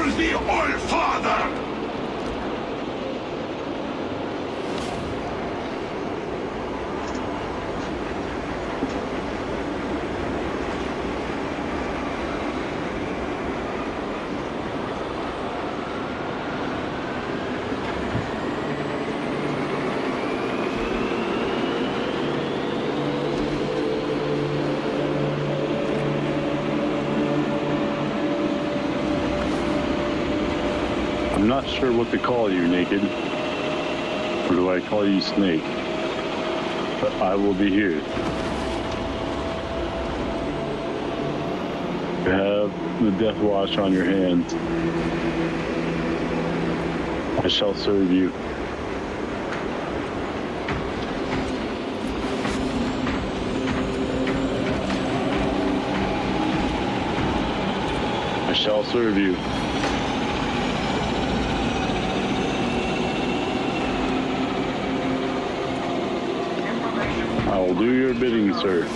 For the All Father! I'm not sure what to call you, Naked. Or do I call you Snake? But I will be here. You have the Death Watch on your hands. I shall serve you. I shall serve you. I will do your bidding, sir.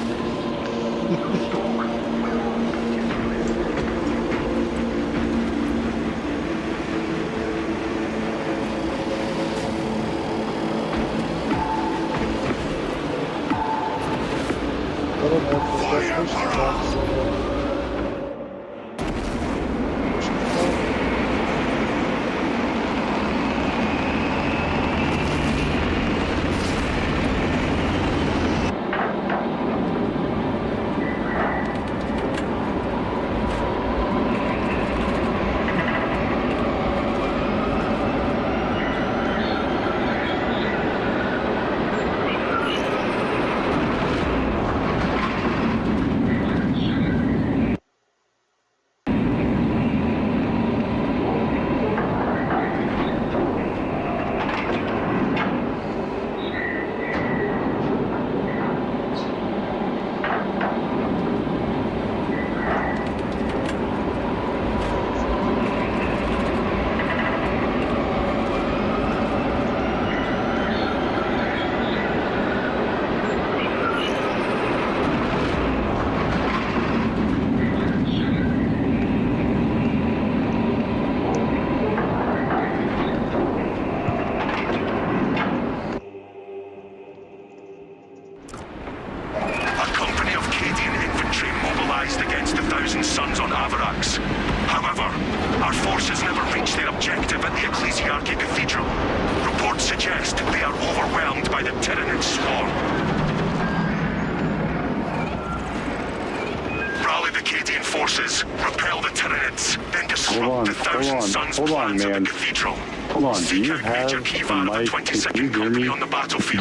Hold on, man. Hold on, do you have a mic? Can you hear me? Do an emote if you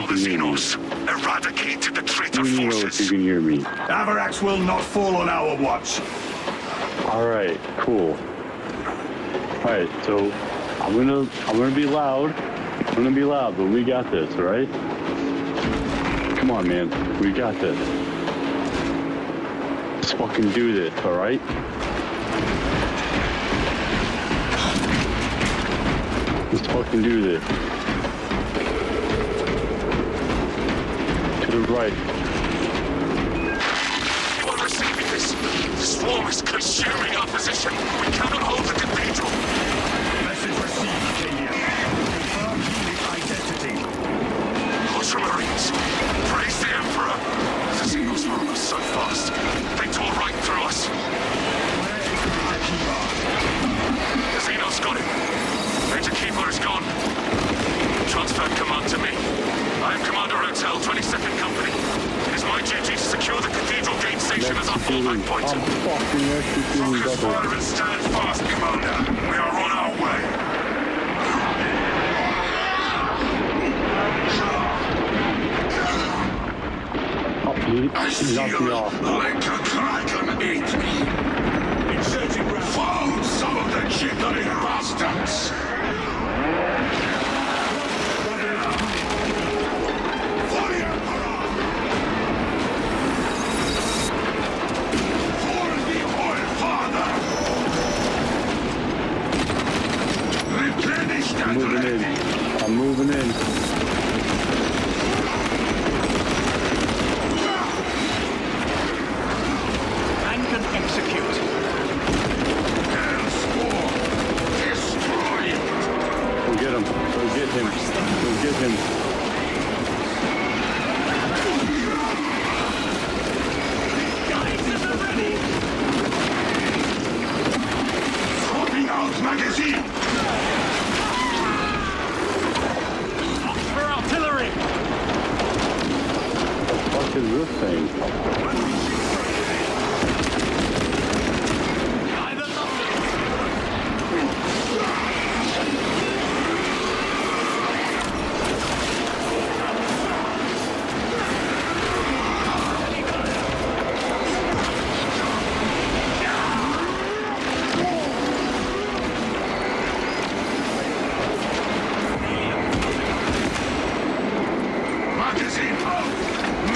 can hear me. Eradicate the traitor Do an emote if you can hear me. Avarax will not fall on our watch. Alright, cool. Alright, so I'm gonna be loud. I'm gonna be loud, but we got this, alright? Come on, man. We got this. Let's fucking do this, alright? Let's fucking do this. To the right. You are receiving this. The swarm is consuming our position. We cannot hold the cathedral. Message received, Canadian. Confirm unit identity. Ultramarines, praise the Emperor. The signals move us so fast. They tore right through us. Where is the Keeper? The Xenos got him. Major Keeper is gone. Transferred command to me. I am Commander Hotel, 22nd Company. It is my duty to secure the Cathedral Gate Station as our fallback point. Focus fire and stand fast, Commander. We are on our way. I see you like a dragon eat me. Inserting round. Found some of the jiggling bastards. I'm moving in. him. Go get him. Swapping out magazine! For artillery! What is this thing? By the numbers! Magazine out!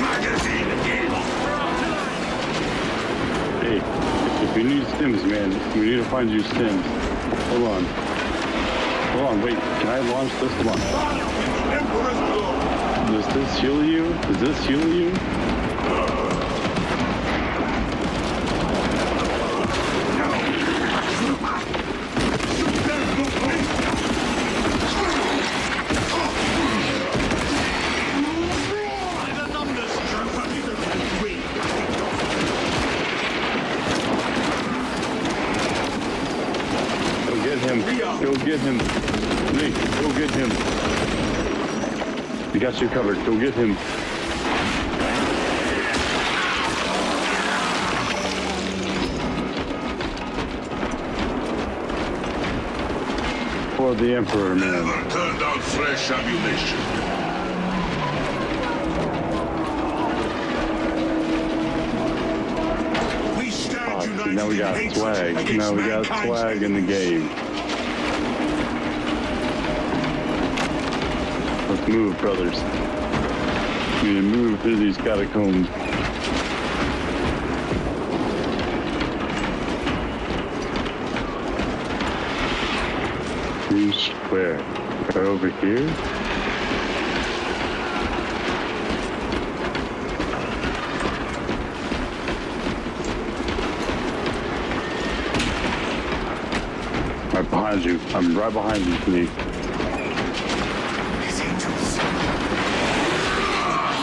Magazine in! Hey, if we need stims, man, we need to find you stims. Hold on. Hold on, wait. Can I launch this? Come on. Emperor's blow! Does this heal you? Does this heal you? By the numbers! Go get him. Go get him. Nick, go get him. We got you covered. Go get him. For the Emperor, man. Never turn down fresh ammunition. We stand Oh, united see, now we got in hatred swag. against Now we got mankind's swag in the game. Let's move, brothers. We need to move through these catacombs. Who's where? Right over here? Right behind you. I'm right behind you, Sneak. His angels.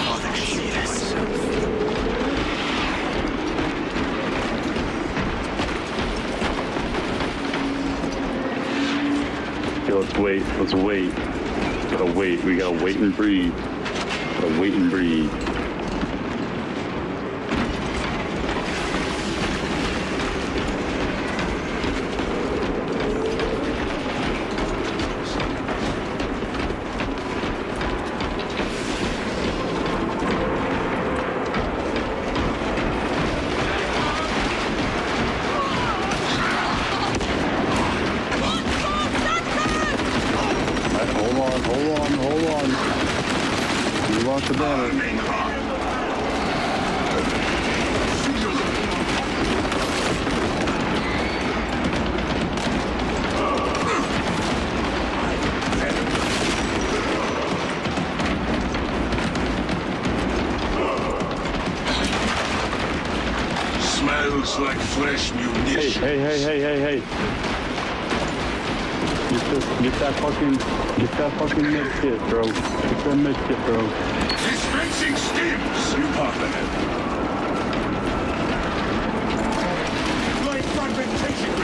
Father can see this. Okay, let's wait. Let's wait. Gotta wait. We gotta wait and breathe. Gotta wait and breathe. Hold on. You lost the banner. Arming her. Smells like fresh munition. Hey. Get that fucking med kit, bro. Get that med kit, bro. Dispensing stims. You popping it. Light fragmentation.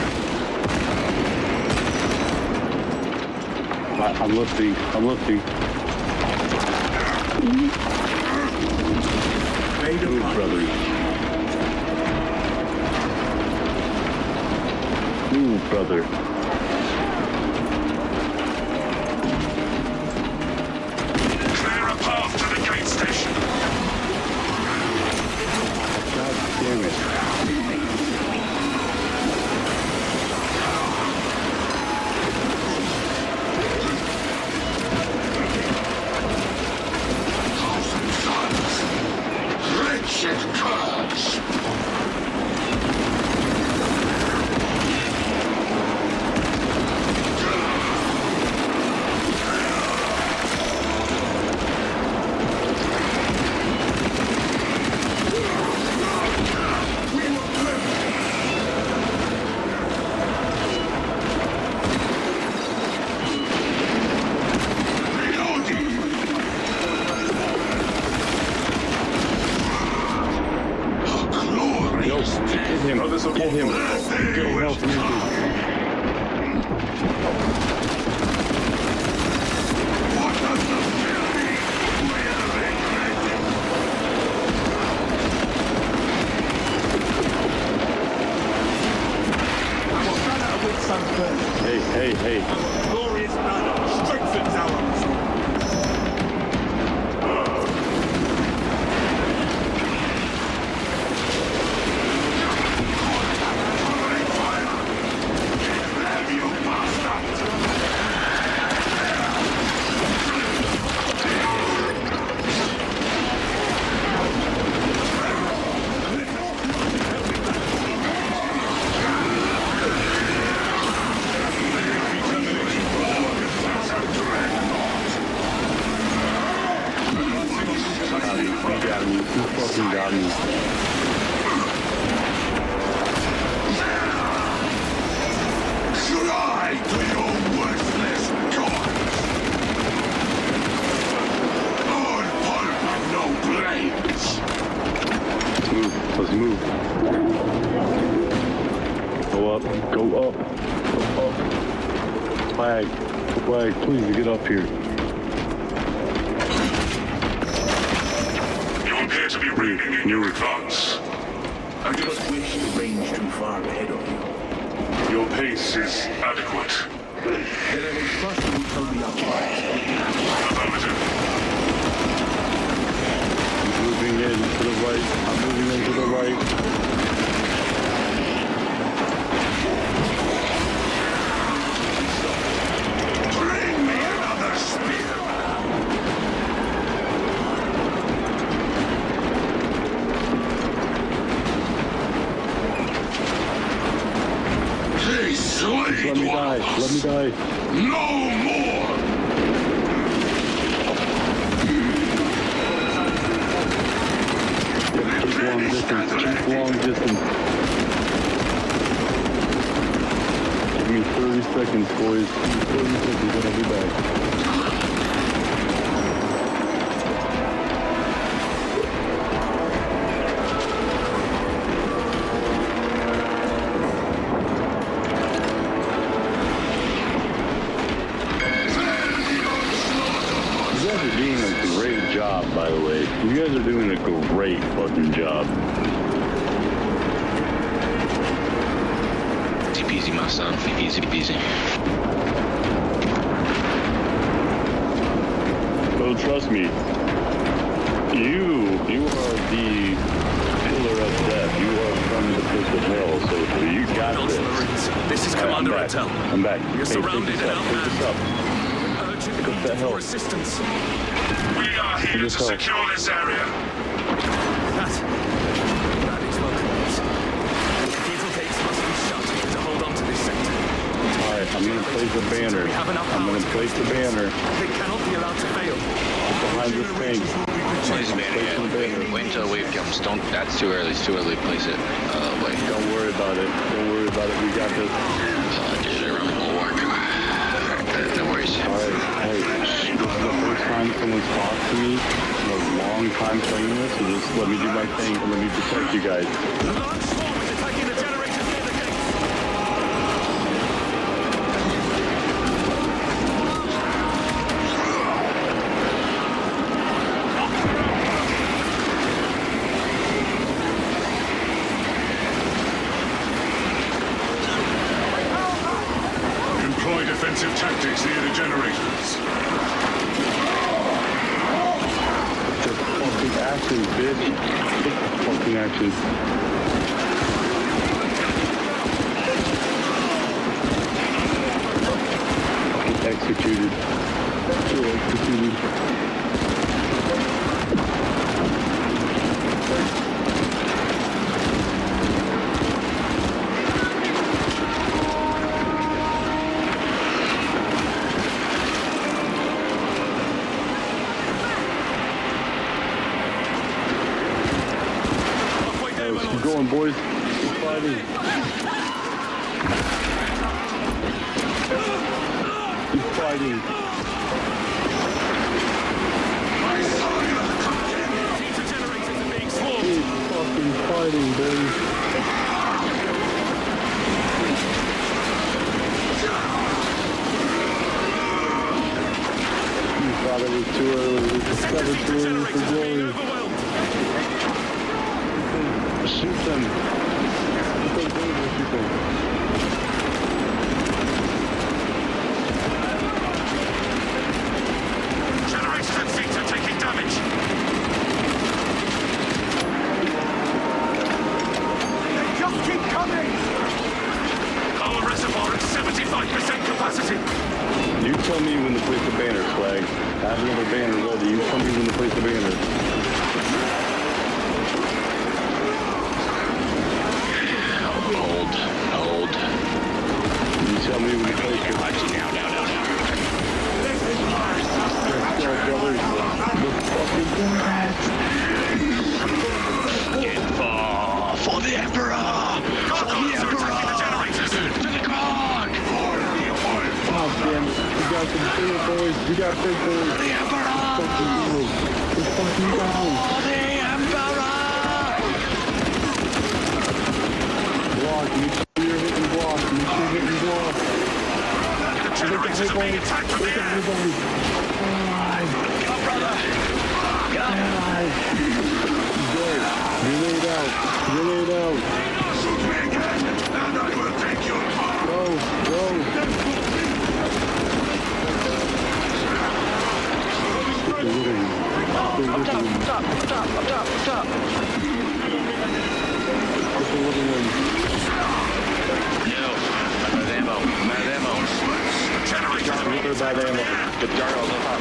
I'm lifting. Move, brothers. Move, brother. Clear a path to the gate station. God damn it. Thousand suns. Wretched curse. Hey. Glorious blood strengthens our resolve. You fucking got me. Try to your worthless gods! On pulp with no blades! Let's move. Go up. Flag, please get up here. You appear to be reading in your advance. I do not wish to range too far ahead of you. Your pace is adequate. Then I will trust you to tell me otherwise. Affirmative. I'm moving in to the right. I'm moving in to the right. Bring me another spear. Please slay Let me die. No more! Keep long distance. Give me 30 seconds, boys. 30 seconds, and I'll be back. You guys are doing a great job, by the way. You guys are doing a great fucking job. Easy peasy, my son. Easy peasy. Well, trust me. You are the pillar of death. You are from the pit of hell. So you got this. Marines, this is All right, Commander I'm back. Intel. I'm back. We're surrounded take and this up. Urgent What the need hell? for assistance. We are here to This help. secure this area. That is welcome news. Cathedral gates must be shut to hold on to this sector. All right, I'm gonna place a banner. We have enough I'm power gonna to place the banner They cannot be allowed to fail. behind this tank. Place a banner, yeah. Wait until the wave comes. Don't. That's too early. It's too early to place it. Wait. Don't worry about it. We got this. Just around the bulwark. No worries. All right. Hey, this is the first time someone's talked to me in a long time playing this, so just let me do my thing and let me protect you guys. The large swarm is attacking the generators near the gates. Employ defensive tactics near the generators. Just fucking action, bitch. Take fucking action. Executed. Executed. Let's keep going, boys. Keep fighting. Keep fighting. Cathedral generators are being swarmed. Keep fucking fighting, boys. You thought it was too early. It's never too early Generators for are being glory. overwhelmed. Shoot them. Shoot them. tell me when to place the banner, Flag. I have another banner ready. You tell me when to place the banner. Hold. You tell me when to place it. Now. Let's go, brothers. Let's fucking do that. Get for the Emperor! For the Emperor! To the cog! Oh, damn it. We got some big boys. We got big boys. The Emperor! Let's fucking down. For the Emperor! Block. Make sure you're hitting block. Make sure you're hitting block. Generators are being attacked from the air. Get up, brother! Get up! Grenade out. Shoot me again, and I will take your part. Up top! No, I'm out of ammo. Generators are being Bad ammo. Get the Jarls on top.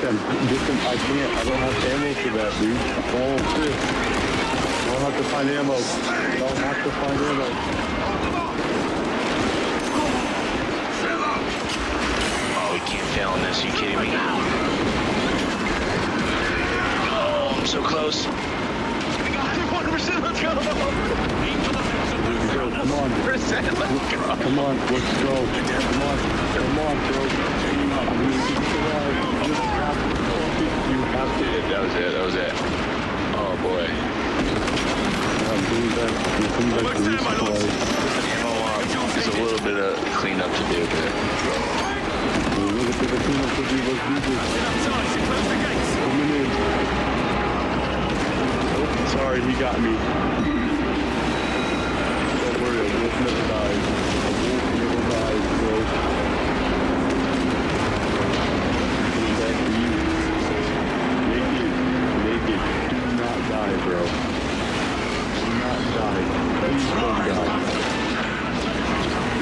Get them. I can't. I don't have ammo for that, dude. Oh, shit. I'll have to find ammo. Oh, we can't fail on this. Are you kidding me? Oh, I'm so close. We got it. 100%. Let's go. Come on. 100%. Let's go. Come on. Let's go. Come on, bro. You have to. That was it. Oh, boy. I'm doing back to resupply. Ammo there's a little bit of cleanup to do, but Look at the cleanup to do. Let's do this. Coming in. Oh, sorry, he got me. Don't worry, a wolf never dies. Bro. Coming back to you. Naked. Do not die, bro. Do not die. Please don't die.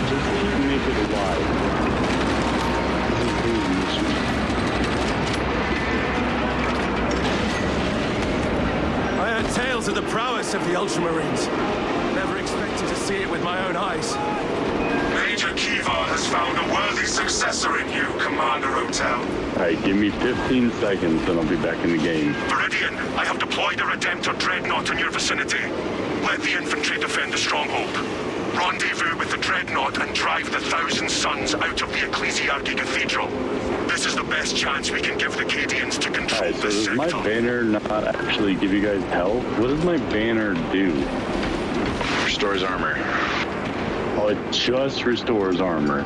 Just keep naked alive. This is crazy mission. I heard tales of the prowess of the Ultramarines. Never expected to see it with my own eyes. Major Kiva has found a worthy successor in you, Commander Hotel. Alright, give me 15 seconds and I'll be back in the game. Viridian, I have deployed a Redemptor Dreadnought in your vicinity. Let the infantry defend the stronghold. Rendezvous with the Dreadnought and drive the Thousand Sons out of the Ecclesiarchy Cathedral. This is the best chance we can give the Cadians to control Alright, so this does my sector. banner not actually give you guys health? What does my banner do? restores armor. Oh, it just restores armor.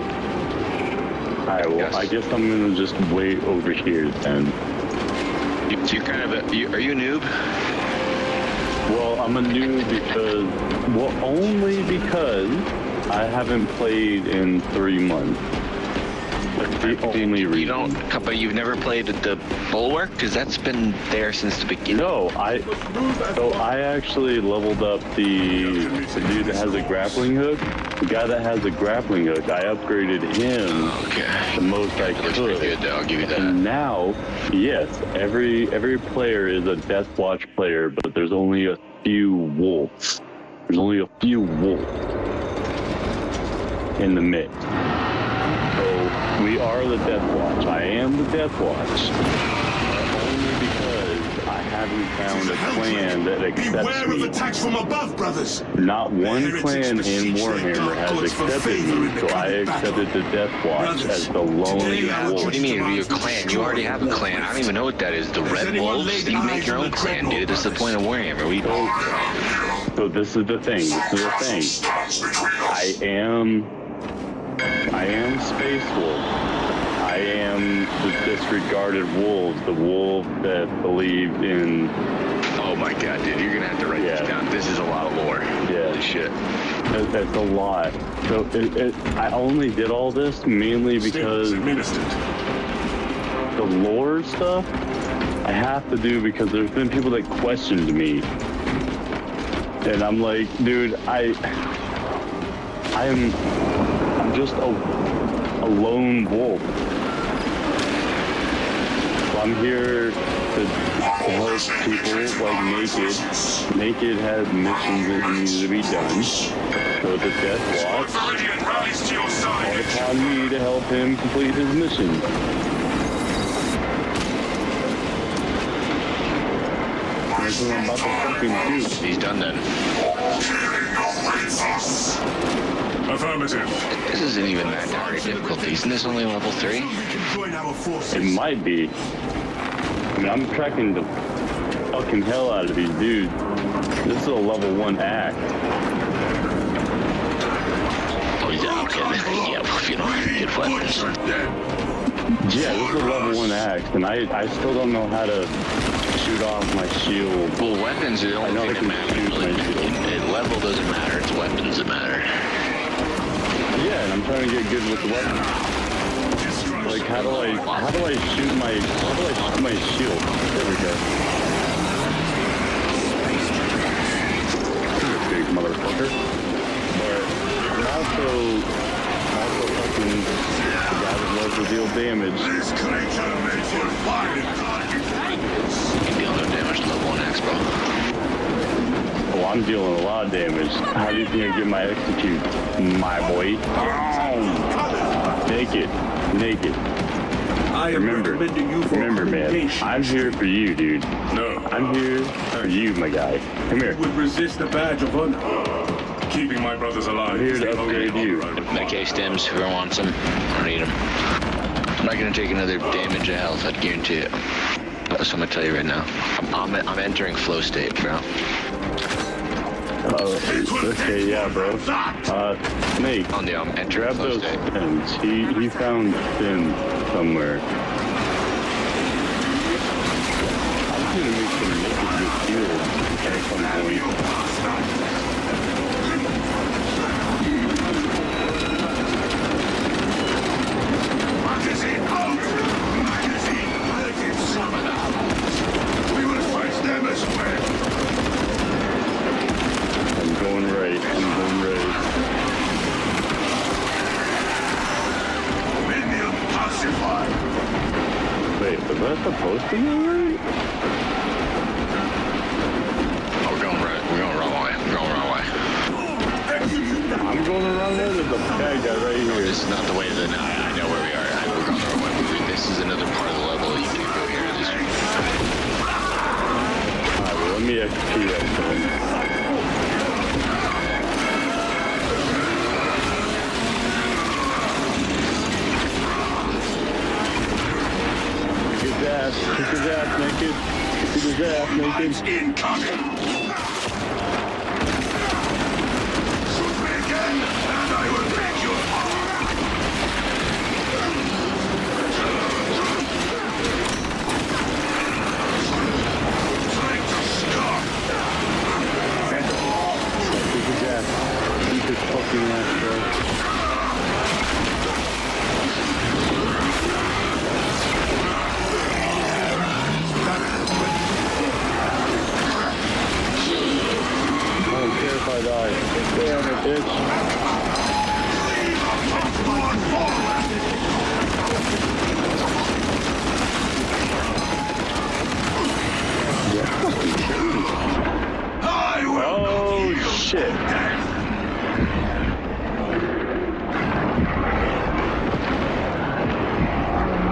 Alright, well, Yes. I guess I'm gonna just wait over here then. You're kind of a... are you a noob? Well, I'm a noob because... Well, only because I haven't played in 3 months. That's the only reason. You don't... But you've never played the Bulwark? Because that's been there since the beginning. No, I actually leveled up the dude that has a grappling hook. The guy that has a grappling hook, I upgraded him Okay. the most I That's pretty could. good, I'll give you that. And now, yes, every player is a Death Watch player, but there's only a few wolves. There's only a few wolves in the mix. So we are the Death Watch. I am the Death Watch. Only because I haven't found a clan that Beware accepts of me. attacks from above, brothers. Not one Heritage clan in beseech their Warhammer dark has gods for accepted favor me, in the so I coming battle. accepted the Death Watch Brothers, as the lone today I wolf. What do you mean be a clan? You already have a clan. I don't even know what that is. The Red anyone Wolves? laid You make your eyes on own the clan, dude. This is the point of Warhammer. We So this is the thing. I am Space Wolf. I am the disregarded wolves, the wolf that believed in. Oh my god, dude. You're gonna have to write Yeah. this down. This is a lot of lore. Yeah. Holy shit. That's a lot. So I only did all this mainly because administered. the lore stuff I have to do because there's been people that questioned me. And I'm like, dude, I'm just a lone wolf. I'm here to help people like Naked. Naked has missions that need to be done. So the Death Watch Viridian rallies to your called side. upon me to help him complete his mission. That's what I'm about to fucking do. He's done then. Affirmative. This isn't even that hard difficulty. Isn't this only level 3? Join our forces. It might be. I mean, I'm tracking the fucking hell out of these dudes. This is a level 1 act. Oh, he's out. Okay. Yeah, well, if you don't have good weapons. Yeah, this is a level 1 axe, and I still don't know how to shoot off my shield. Well, weapons are the I know only I thing can that shoot my shield. matters. Level doesn't matter. It's weapons that matter. Yeah, and I'm trying to get good with the weapon. Like, how do I shoot my shield? There we go. You're a big motherfucker. But I'm also fucking the guy that loves to deal damage. This creature makes you fine. You can deal no damage to level 1 axe, bro. Oh, I'm dealing a lot of damage. How do you think I get my execute, my boy? Naked. I am Remember, recommending you for man. communication. I'm here for you, dude. No. I'm here for you, my guy. Come here. Would resist a badge of honor. Keeping my brothers alive. I'm here is to the only upgrade you. honor I require. Medicae stems, whoever wants them. I don't need them. I'm not gonna take another damage of health, I'd guarantee it. That's what I'm gonna tell you right now. I'm entering flow state, bro. Okay, yeah, bro. Snake, Oh no, I'm entering grab flow those state. fins. He found fins somewhere. I'm gonna make some naked with shields at some point. Magazine out! Magazine! Relative summoned out! We will fight them as well! I'm going right. Minion pacified! Wait, was that supposed to be right? Oh, we're going right. We're going wrong way. I'm going the wrong way. There's a bad guy right here. This is not the way that I know where we are. We're going the wrong way. This is another part of the level. You can't go here. Alright, well, let me execute that thing. Kick his ass, naked. Kick his ass, naked. Incoming! Shoot me again, and I will break your heart! Trying to stop! Kick his ass. Kick his fucking ass, bro. I don't care if I die. Damn it, bitch. I will Oh, not yield shit. to death.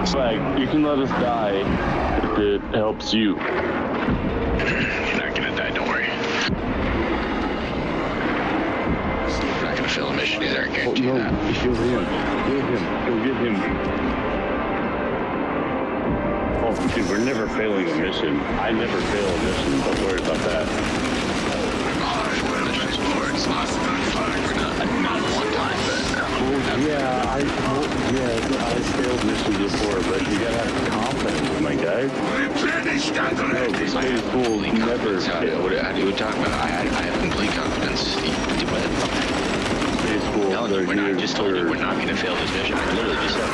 Swag, you can let us die if it helps you. You're not gonna die. Don't worry. You're not gonna fail a mission either. I Oh, guarantee no, that. kill him. Go get him. Oh, dude, we're never failing a mission. I never fail a mission. Don't worry about that. Not one time, but I failed missions before, but you gotta have confidence, my guy. Replenish that No, ready. this phase will never How do fail. you talk about? I have complete confidence. Phase will, No, they're we're not. I here just told you for- we're not gonna fail this mission. I literally just said.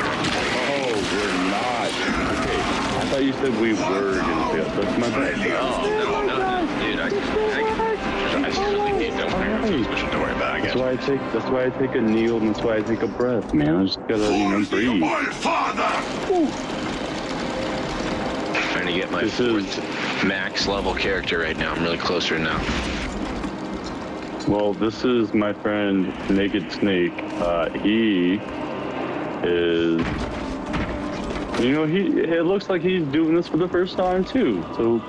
Oh, we're not. Okay, I thought you said we were gonna fail. That's my bad. No, dude. I certainly did Don't worry, Alright. there's much to worry about, I guess. That's why I take a kneel, and that's why I take a breath, man. I just gotta, breathe. My father! Trying to get my This is- fourth max level character right now. I'm really close right now. Well, this is my friend Naked Snake. He is, it looks like he's doing this for the first time too. So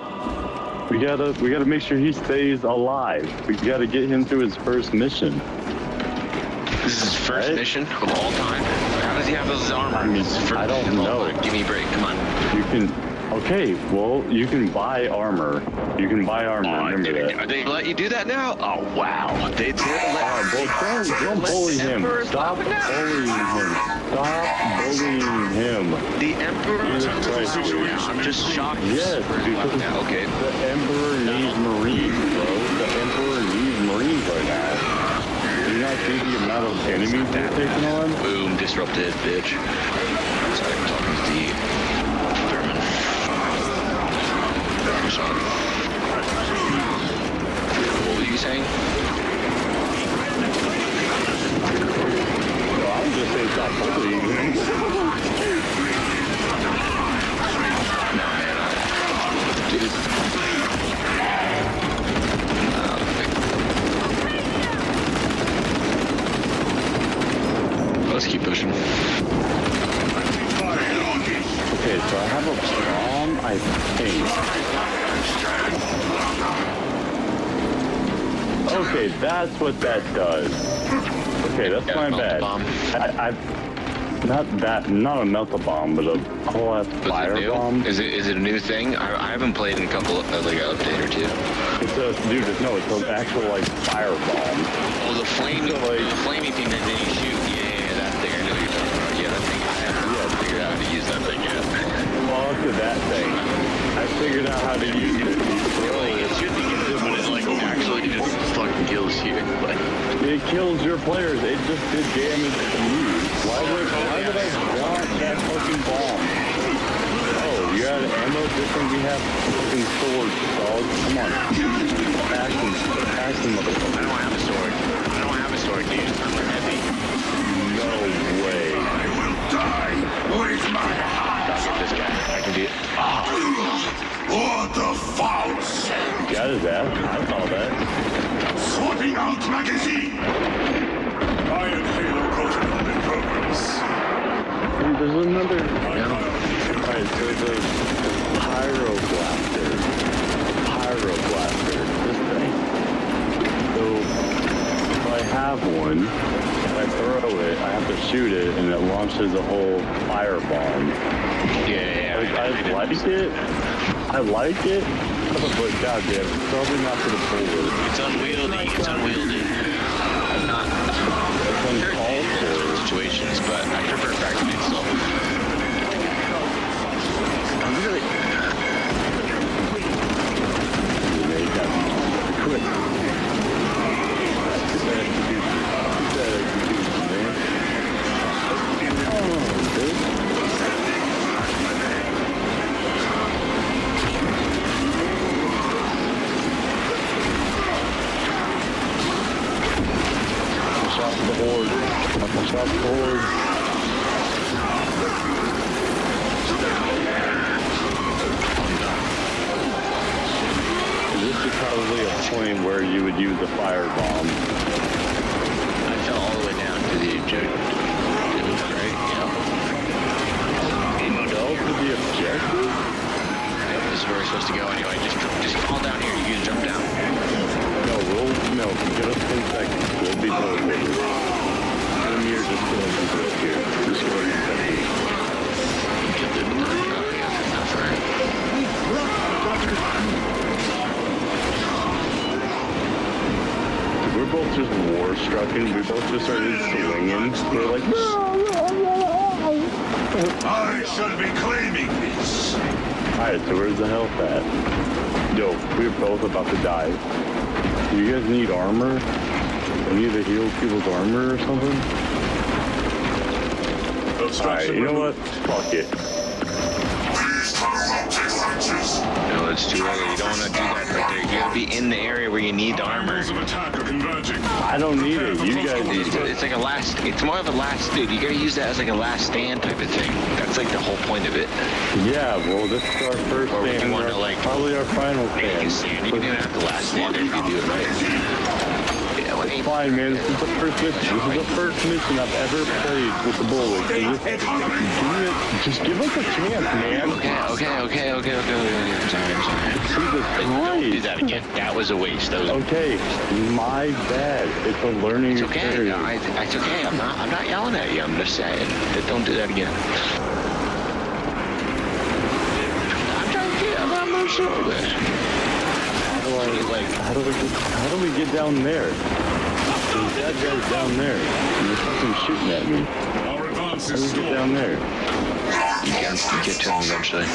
we gotta make sure he stays alive. We gotta get him through his first mission. This is his first Right? mission of all time? How does he have those armor? I mean, His first I don't mission of all know. time. Give me a break, come on. You can, okay, well, you can buy armor. You can buy armor. Remember that. They let you do that now? Oh, wow. They did Don't bully him. Stop bullying him. Stop bullying him. The Emperor? Jesus Christ, dude. I'm just shocked. Yes, because Yeah, okay. the Emperor needs Marines, bro. The Emperor needs Marines right now. Do you not see the amount of enemies they're taking on? Boom, disrupted, bitch. Sorry, I'm talking to the German. Sorry. What were you saying? No, I was just saying stop bullying him. No, man. Dude. Let's keep pushing. Okay, so I have a bomb, I think. Okay, that's what that does. Okay, that's Yeah, my melt bad. bomb. Not a melt bomb, but a whole ass Was fire it new? bomb. Is it a new thing? I haven't played in a couple of, like an update or two. It's it's an actual like fire bomb. Oh, the flame, So, like- the flamey thing that didn't shoot. Yeah, that thing. I know what you're talking about. Yeah, that thing. I haven't figured out how to use that thing yet. Well, to that thing. I figured out how to use it. It should be good, but it like actually just fucking kills you. Like, It kills your players. It just did damage to you. Why would I want that fucking bomb? Oh, you got ammo different? We have fucking swords, dog. Come on. Action, motherfucker. I don't have a sword. I don't have a sword, dude. I'm heavy. No way. I will die with my heart! I'll get this guy. I can do it. What the foul scent! Got his ass. I saw that. Swapping out magazine! Iron Halo protocol in progress. Hey, there's another. Alright, so the Pyro Blaster. This thing. So, if I have one, if I throw it, I have to shoot it, and it launches a whole fire bomb. Yeah. I like it, but goddamn, it's probably not for the forward. It's unwieldy. It's not It's uncalled for. situations, but I prefer cracking it slow. I'm really. They got me quick. Get that execution, man. Oh, dude. Shot to the horde. Shot to the horde. This is probably a point where you would use a fire bomb. I fell all the way down to the objective. Right? Yeah. Fell to the objective? Yep, this is where we're supposed to go anyway. Just fall down here. You can jump down. No, give us 10 seconds. We'll be teleported. Come here, just go here. Just go ahead. Get the. Oh, yeah, that's right. We're both just war-strucken. We both just started swinging. We're like, I shall be claiming this. alright, so where's the health at? Yo, we're both about to die. Do you guys need armor? I need to heal people's armor or something? Alright, you know what? Fuck it. These are object hatches. No, No, it's too early. You don't want to do that right there. You gotta be in the area where you need the armor. Lines of attack are converging. I don't need it. You guys need it. It's like a last. It's more of a last. Dude, you gotta use that as like a last stand type of thing. That's like the whole point of it. Yeah, well, this is our first Or stand. you want to and like probably our final make stand. it stand. You can even have the last stand if you do it right. Yeah, well, It's fine, man. This is the first mission. This is the first mission I've ever played with the Bulwark. Just give us a chance, man. Okay. I'm sorry. Jesus Don't do Christ. that again. That was a waste. That was. Okay, my bad. It's a learning It's okay. experience. It's okay. I'm not yelling at you. I'm just saying that don't do that again. I'm trying to get. I'm not sure of it. How do we get down there? That guy's down there. He's fucking shooting at me. Our advance How do is we get down stalled. there? You can get to him eventually.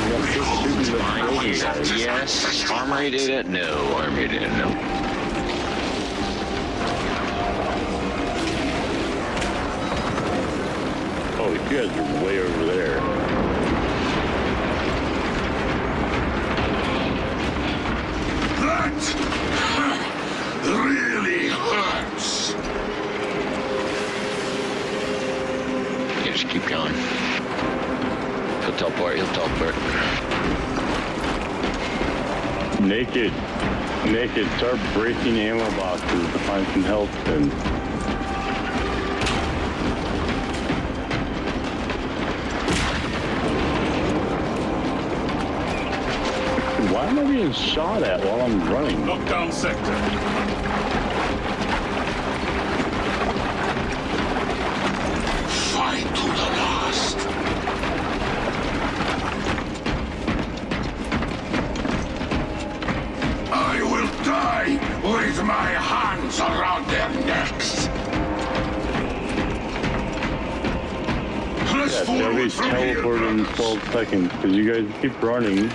We got just shooting the building guys. Yes. Armory did it. No. Armory did it. No. Oh, you guys are way over there. That really hurts. Yeah, just keep going. He'll teleport. Naked, start breaking ammo boxes to find some health and why am I being shot at while I'm running? Lockdown sector. Fight to the last. I will die with my hands around their necks. Let's Yeah, they'll be forward from here. teleported in 12 seconds because you guys keep running.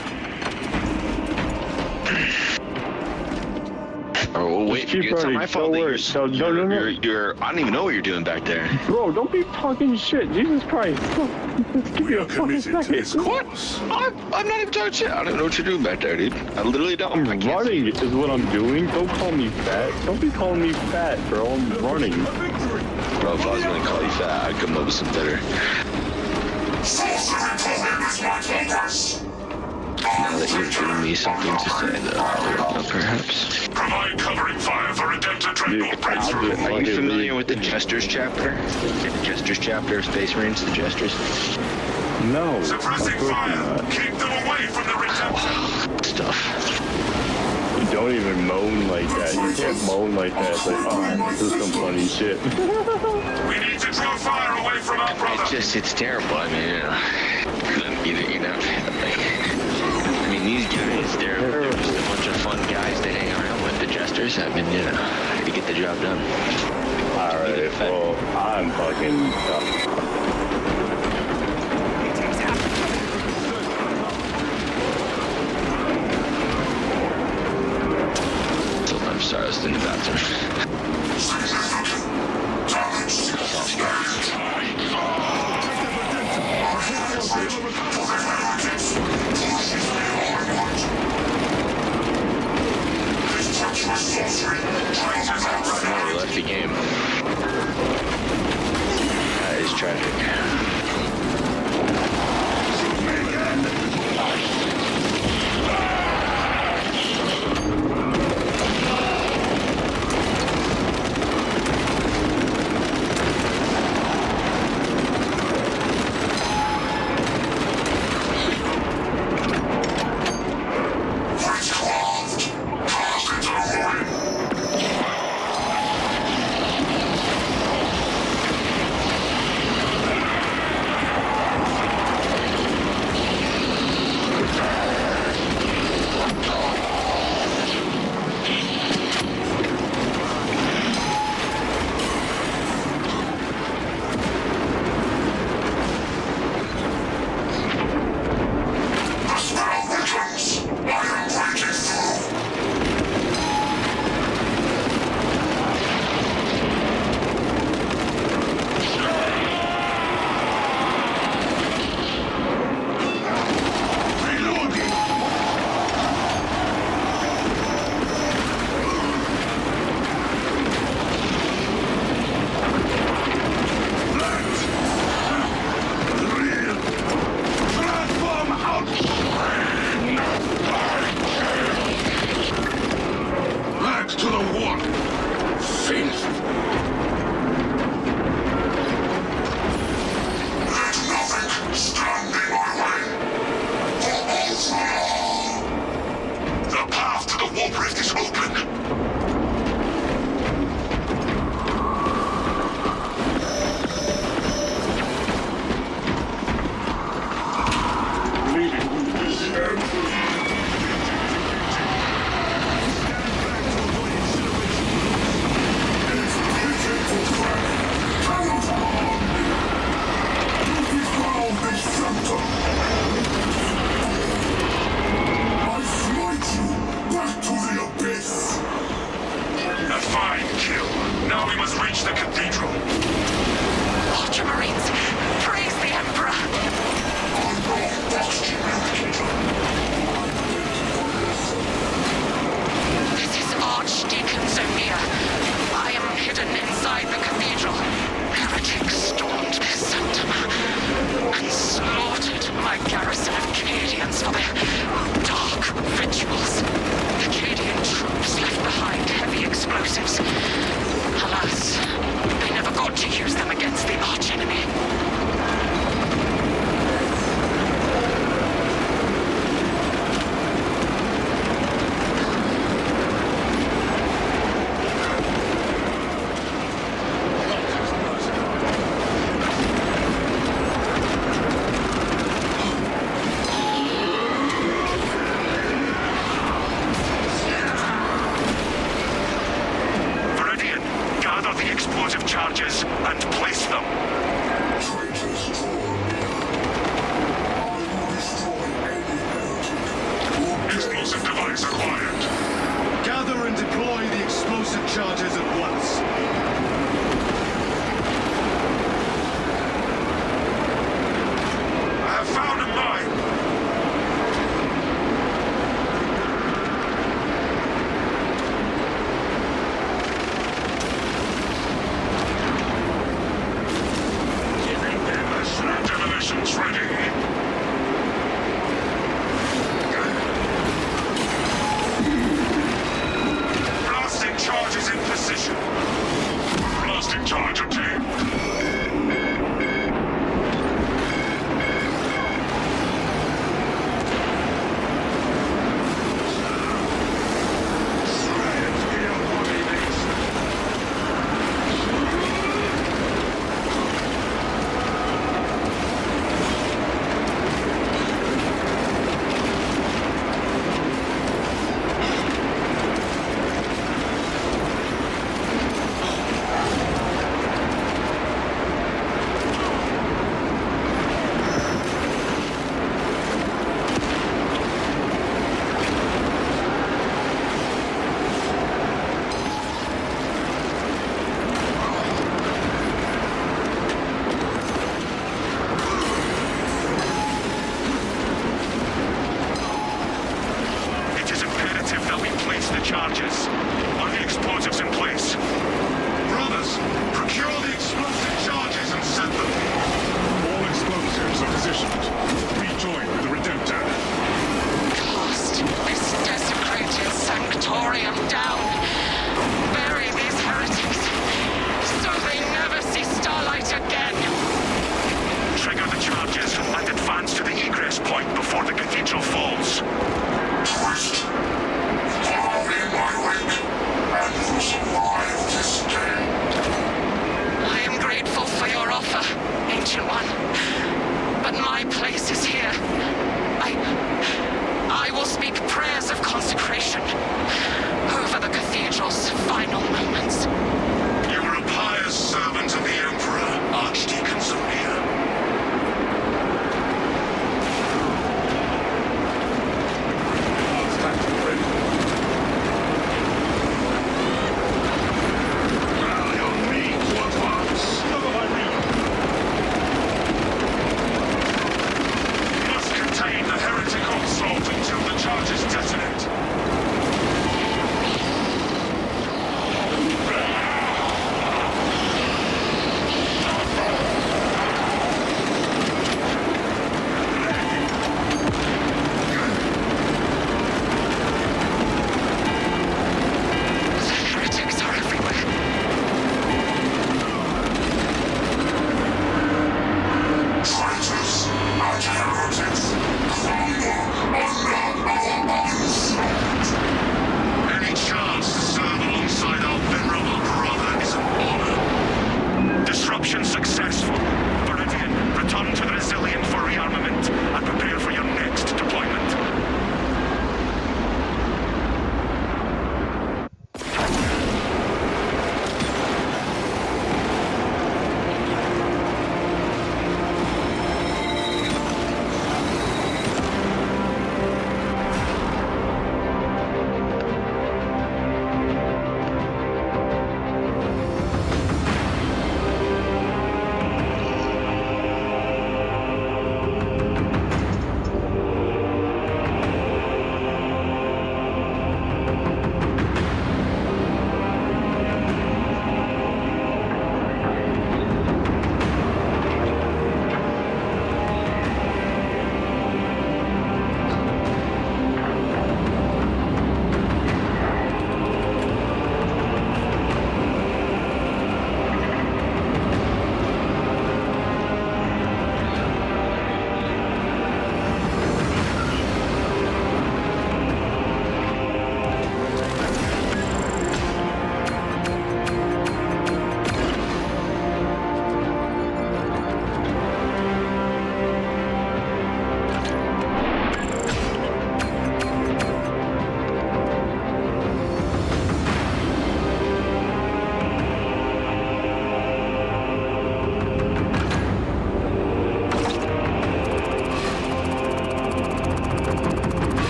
Oh wait, keep it's not running. my fault Don't that worry. No. you're. I don't even know what you're doing back there. Bro, don't be talking shit. Jesus Christ. Just give We me are a fucking committed to this second. course. I'm not even talking shit. I don't even know what you're doing back there, dude. I literally don't. I I'm can't running is what I'm doing. Don't call me fat. Don't be calling me fat, bro. I'm running. Victory. Bro, if I was gonna call you fat, I'd come up with some better. Now that you've given me something to say, though, perhaps. Provide covering fire for a Delta Dude, dreadnought breakthrough. Are you familiar with the Jesters chapter? The Jesters chapter of Space Marines, the Jesters? No, of Suppressing course fire. not. Keep them away from the receptor. Stuff. You don't even moan like that. You can't moan like that. It's like, oh, this is some funny shit. We need to draw fire away from our brother. It's terrible. I mean, you know, I mean, these guys, they're just a bunch of fun guys to hang around with. The Jesters, I mean, you know, to get the job done. Alright, well, I'm fucking... I'm sorry, I was in the bathroom. No, we left the game. Guys, charge, okay?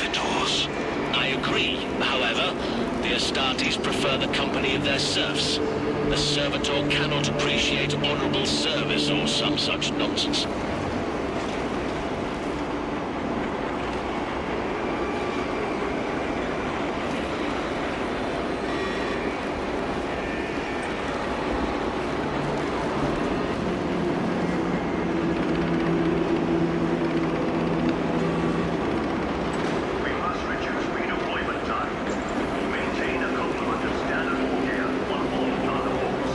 servitors. I agree. However, the Astartes prefer the company of their serfs. A servitor cannot appreciate honorable service or some such nonsense. We must reduce redeployment time. Maintain a complement of standard warfare on all target force.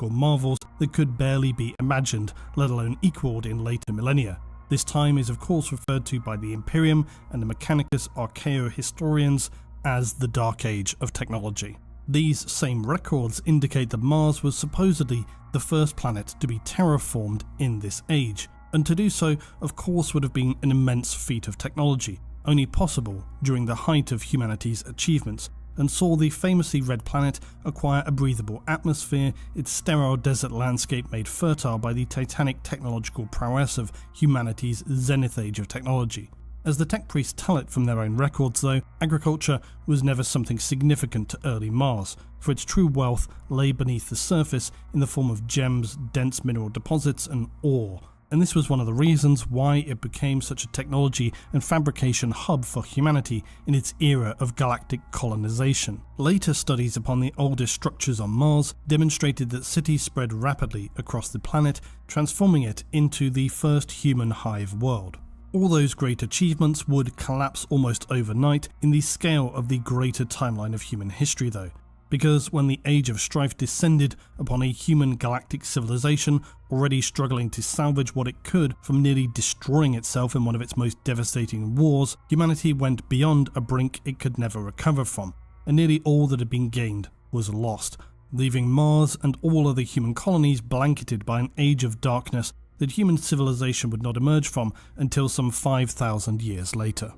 marvels that could barely be imagined, let alone equalled in later millennia. This time is of course referred to by the Imperium and the Mechanicus Archaeo historians as the Dark Age of technology. These same records indicate that Mars was supposedly the first planet to be terraformed in this age, and to do so of course would have been an immense feat of technology, only possible during the height of humanity's achievements, and saw the famously red planet acquire a breathable atmosphere, its sterile desert landscape made fertile by the titanic technological prowess of humanity's zenith age of technology. As the tech priests tell it from their own records though, agriculture was never something significant to early Mars, for its true wealth lay beneath the surface in the form of gems, dense mineral deposits and ore. And this was one of the reasons why it became such a technology and fabrication hub for humanity in its era of galactic colonization. Later studies upon the oldest structures on Mars demonstrated that cities spread rapidly across the planet, transforming it into the first human hive world. All those great achievements would collapse almost overnight in the scale of the greater timeline of human history though, because when the Age of Strife descended upon a human galactic civilization already struggling to salvage what it could from nearly destroying itself in one of its most devastating wars, humanity went beyond a brink it could never recover from, and nearly all that had been gained was lost, leaving Mars and all other human colonies blanketed by an age of darkness that human civilization would not emerge from until some 5,000 years later.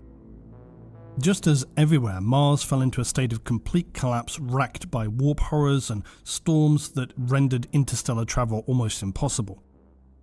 Just as everywhere, Mars fell into a state of complete collapse racked by warp horrors and storms that rendered interstellar travel almost impossible.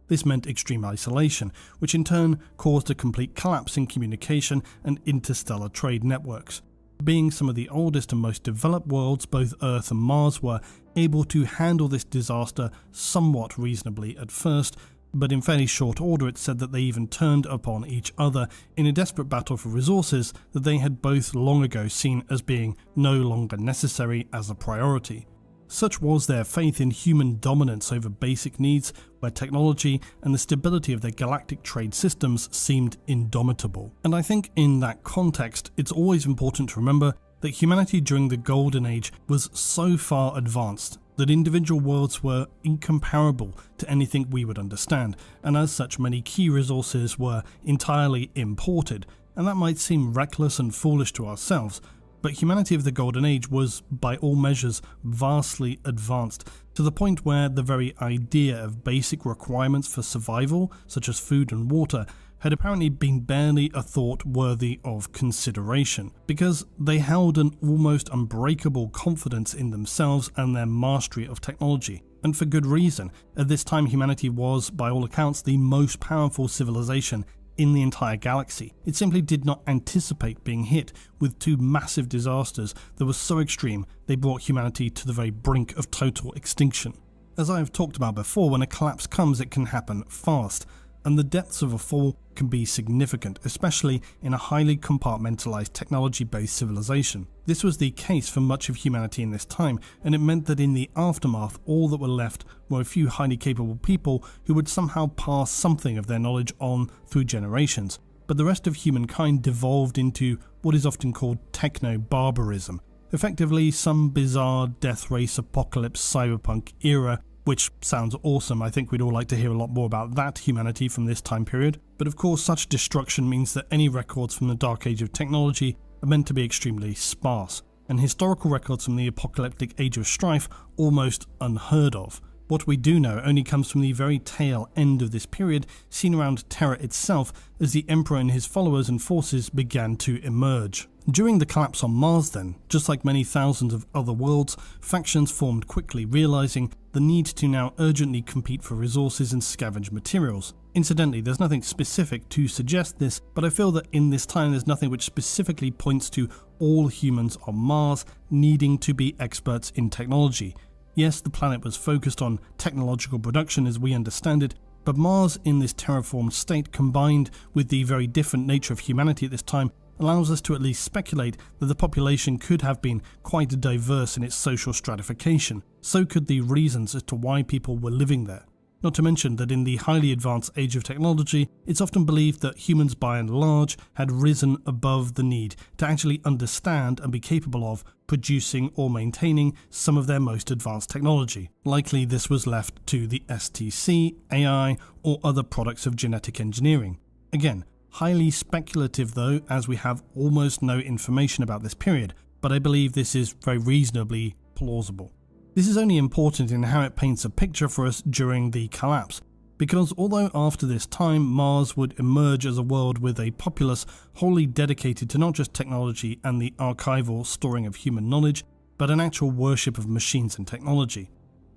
This meant extreme isolation, which in turn caused a complete collapse in communication and interstellar trade networks. Being some of the oldest and most developed worlds, both Earth and Mars were able to handle this disaster somewhat reasonably at first, but in fairly short order it said that they even turned upon each other in a desperate battle for resources that they had both long ago seen as being no longer necessary as a priority. Such was their faith in human dominance over basic needs, where technology and the stability of their galactic trade systems seemed indomitable. And I think in that context, it's always important to remember that humanity during the Golden Age was so far advanced that individual worlds were incomparable to anything we would understand, and as such many key resources were entirely imported, and that might seem reckless and foolish to ourselves, but humanity of the Golden Age was, by all measures, vastly advanced, to the point where the very idea of basic requirements for survival, such as food and water, had apparently been barely a thought worthy of consideration, because they held an almost unbreakable confidence in themselves and their mastery of technology. And for good reason. At this time humanity was, by all accounts, the most powerful civilization in the entire galaxy. It simply did not anticipate being hit with two massive disasters that were so extreme they brought humanity to the very brink of total extinction. As I have talked about before, when a collapse comes it can happen fast, and the depths of a fall can be significant, especially in a highly compartmentalized technology-based civilization. This was the case for much of humanity in this time, and it meant that in the aftermath all that were left were a few highly capable people who would somehow pass something of their knowledge on through generations. But the rest of humankind devolved into what is often called techno-barbarism, effectively some bizarre death race apocalypse cyberpunk era, which sounds awesome. I think we'd all like to hear a lot more about that humanity from this time period. But of course such destruction means that any records from the Dark Age of technology are meant to be extremely sparse, and historical records from the apocalyptic Age of Strife almost unheard of. What we do know only comes from the very tail end of this period, seen around Terra itself as the Emperor and his followers and forces began to emerge. During the collapse on Mars then, just like many thousands of other worlds, factions formed quickly, realizing the need to now urgently compete for resources and scavenge materials. Incidentally, there's nothing specific to suggest this, but I feel that in this time there's nothing which specifically points to all humans on Mars needing to be experts in technology. Yes, the planet was focused on technological production as we understand it, but Mars in this terraformed state, combined with the very different nature of humanity at this time, allows us to at least speculate that the population could have been quite diverse in its social stratification. So could the reasons as to why people were living there. Not to mention that in the highly advanced age of technology, it's often believed that humans by and large had risen above the need to actually understand and be capable of producing or maintaining some of their most advanced technology. Likely this was left to the STC, AI, or other products of genetic engineering. Again, highly speculative though, as we have almost no information about this period, but I believe this is very reasonably plausible. This is only important in how it paints a picture for us during the collapse, because although after this time Mars would emerge as a world with a populace wholly dedicated to not just technology and the archival storing of human knowledge, but an actual worship of machines and technology.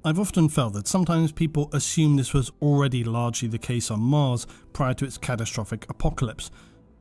I've often felt that sometimes people assume this was already largely the case on Mars prior to its catastrophic apocalypse,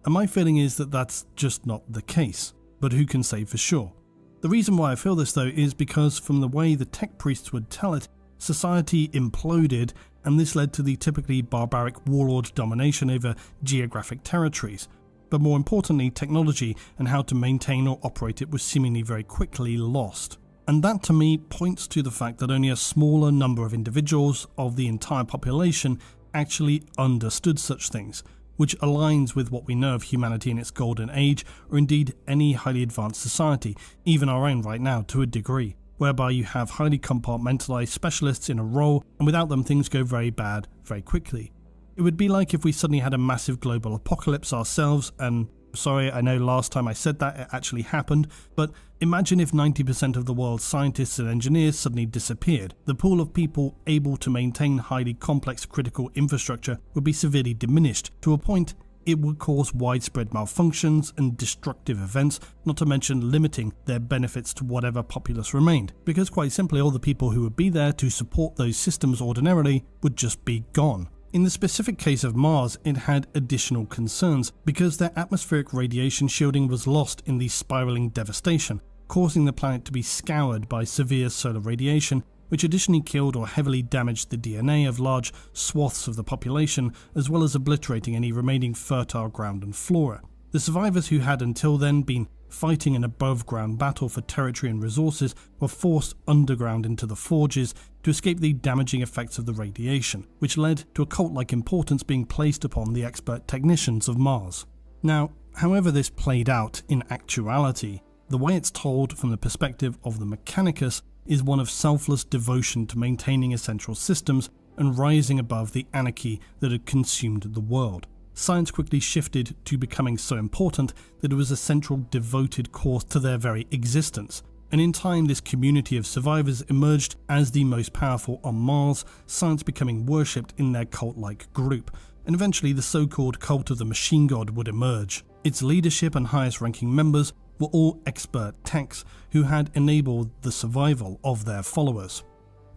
and my feeling is that that's just not the case, but who can say for sure? The reason why I feel this though is because from the way the tech priests would tell it, society imploded, and this led to the typically barbaric warlord domination over geographic territories. But more importantly, technology and how to maintain or operate it was seemingly very quickly lost. And that to me points to the fact that only a smaller number of individuals of the entire population actually understood such things, which aligns with what we know of humanity in its golden age, or indeed any highly advanced society, even our own right now to a degree, whereby you have highly compartmentalized specialists in a role, and without them things go very bad very quickly. It would be like if we suddenly had a massive global apocalypse ourselves, and sorry, I know last time I said that it actually happened, but imagine if 90% of the world's scientists and engineers suddenly disappeared. The pool of people able to maintain highly complex critical infrastructure would be severely diminished to a point it would cause widespread malfunctions and destructive events, not to mention limiting their benefits to whatever populace remained, because quite simply all the people who would be there to support those systems ordinarily would just be gone. In the specific case of Mars, it had additional concerns because their atmospheric radiation shielding was lost in the spiraling devastation, causing the planet to be scoured by severe solar radiation, which additionally killed or heavily damaged the DNA of large swaths of the population, as well as obliterating any remaining fertile ground and flora. The survivors who had until then been fighting an above-ground battle for territory and resources were forced underground into the forges to escape the damaging effects of the radiation, which led to a cult-like importance being placed upon the expert technicians of Mars. Now, however this played out in actuality, the way it's told from the perspective of the Mechanicus is one of selfless devotion to maintaining essential systems and rising above the anarchy that had consumed the world. Science quickly shifted to becoming so important that it was a central devoted cause to their very existence, and in time this community of survivors emerged as the most powerful on Mars, science becoming worshipped in their cult-like group, and eventually the so-called cult of the machine god would emerge. Its leadership and highest ranking members were all expert techs who had enabled the survival of their followers.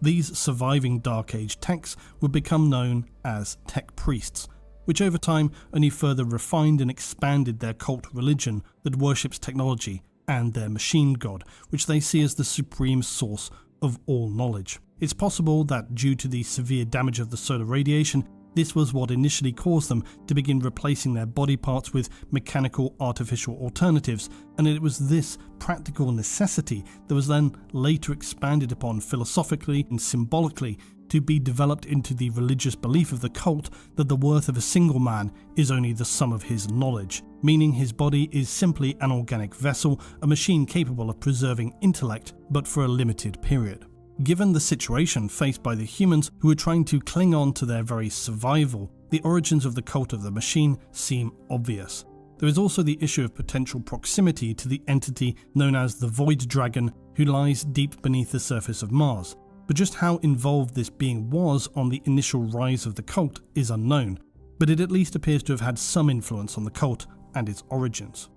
These surviving Dark Age techs would become known as tech priests, which over time only further refined and expanded their cult religion that worships technology and their machine god, which they see as the supreme source of all knowledge. It's possible that due to the severe damage of the solar radiation, this was what initially caused them to begin replacing their body parts with mechanical artificial alternatives, and it was this practical necessity that was then later expanded upon philosophically and symbolically to be developed into the religious belief of the cult that the worth of a single man is only the sum of his knowledge, meaning his body is simply an organic vessel, a machine capable of preserving intellect, but for a limited period. Given the situation faced by the humans who were trying to cling on to their very survival, the origins of the cult of the machine seem obvious. There is also the issue of potential proximity to the entity known as the Void Dragon, who lies deep beneath the surface of Mars. But just how involved this being was on the initial rise of the cult is unknown, but it at least appears to have had some influence on the cult and its origins.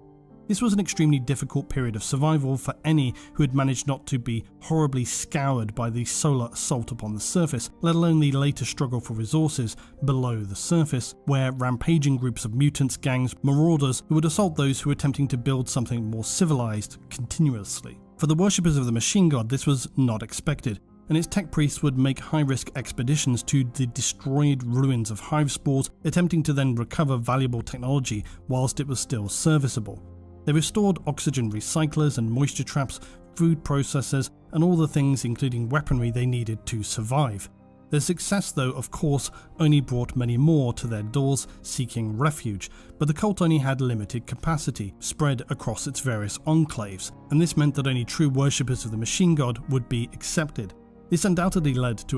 This was an extremely difficult period of survival for any who had managed not to be horribly scoured by the solar assault upon the surface, let alone the later struggle for resources below the surface, where rampaging groups of mutants, gangs, marauders who would assault those who were attempting to build something more civilized continuously. For the worshippers of the machine god, this was not expected, and its tech priests would make high-risk expeditions to the destroyed ruins of hive spores, attempting to then recover valuable technology whilst it was still serviceable. They restored oxygen recyclers and moisture traps, food processors, and all the things including weaponry they needed to survive. Their success though of course only brought many more to their doors seeking refuge, but the cult only had limited capacity spread across its various enclaves, and this meant that only true worshippers of the machine god would be accepted. This undoubtedly led to